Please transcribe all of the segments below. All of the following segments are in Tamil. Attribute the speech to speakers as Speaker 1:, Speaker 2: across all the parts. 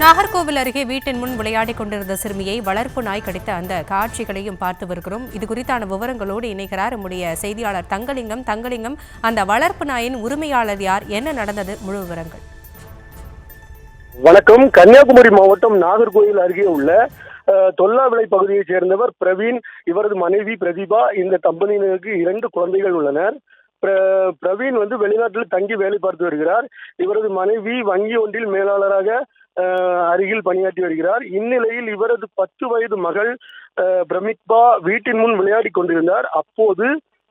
Speaker 1: நாகர்கோவில் அருகே வீட்டின் முன் விளையாடிக் கொண்டிருந்த சிறுமியை வளர்ப்பு நாய் கடித்த அந்த காட்சிகளையும் பார்த்து வருகிறோம். இது குறித்தான விவரங்களோடு இணைகிறார் நம்முடைய செய்தியாளர் தங்கலிங்கம். அந்த வளர்ப்பு நாயின் உரிமையாளர் யார், என்ன நடந்தது, முழு விவரங்கள்.
Speaker 2: வணக்கம். கன்னியாகுமரி மாவட்டம் நாகர்கோவில் அருகே உள்ள தொல்லாவிளை பகுதியைச் சேர்ந்தவர் பிரவீன், இவரது மனைவி பிரதீபா. இந்த தம்பதியினருக்கு 2 குழந்தைகள் உள்ளனர். பிரவீன் வெளிநாட்டில் தங்கி வேலை பார்த்து வருகிறார். இவரது மனைவி வங்கி ஒன்றில் மேலாளராக அருகில் பணியாற்றி வருகிறார். இந்நிலையில் இவரது 10 வயது மகள் பிரமித்பா வீட்டின் முன் விளையாடி கொண்டிருந்தார். அப்போது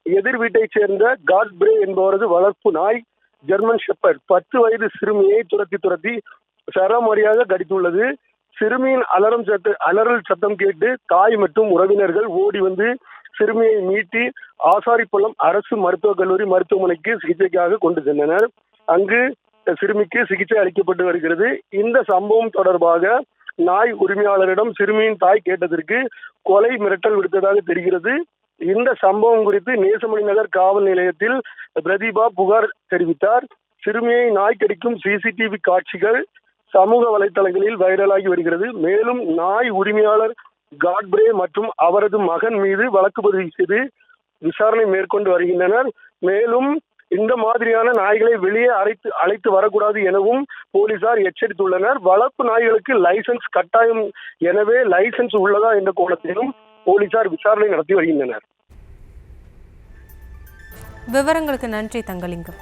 Speaker 2: எதிர் வீட்டைச் சேர்ந்த காட்பிரே என்பவரது வளர்ப்பு நாய் ஜெர்மன் ஷெப்பர்ட் 10 வயது சிறுமியை துரத்தி சரமாரியாக கடித்துள்ளது. சிறுமியின் அலறல் சத்தம் கேட்டு தாய் மற்றும் உறவினர்கள் ஓடி வந்து சிறுமியை மீட்டி ஆசாரிப்பள்ளம் அரசு மருத்துவக் கல்லூரி மருத்துவமனைக்கு சிகிச்சைக்காக கொண்டு சென்றனர். அங்கு சிறுமிக்கு சிகிச்சை அளிக்கப்பட்டு வருகிறது. இந்த சம்பவம் தொடர்பாக நாய் உரிமையாளரிடம் சிறுமியின் தாய் கேட்டதற்கு கொலை மிரட்டல் விடுத்ததாக தெரிகிறது. இந்த சம்பவம் குறித்து நேசமணி நகர் காவல் நிலையத்தில் பிரதீபா புகார் தெரிவித்தார். சிறுமியை நாய் கடிக்கும் CCTV காட்சிகள் சமூக வலைதளங்களில் வைரலாகி வருகிறது. மேலும் நாய் உரிமையாளர் காட்பிரே மற்றும் அவரது மகன் மீது வழக்கு பதிவு செய்து விசாரணை மேற்கொண்டு வருகின்றனர். மேலும் இந்த மாதிரியான நாய்களை வெளியே அழைத்து வரக்கூடாது எனவும் போலீசார் எச்சரித்துள்ளனர். வளர்ப்பு நாய்களுக்கு லைசன்ஸ் கட்டாயம், எனவே லைசன்ஸ் உள்ளதா என்ற கோணத்திலும் போலீசார் விசாரணை நடத்தி வருகின்றனர்.
Speaker 1: விவரங்களுக்கு நன்றி தங்கலிங்கம்.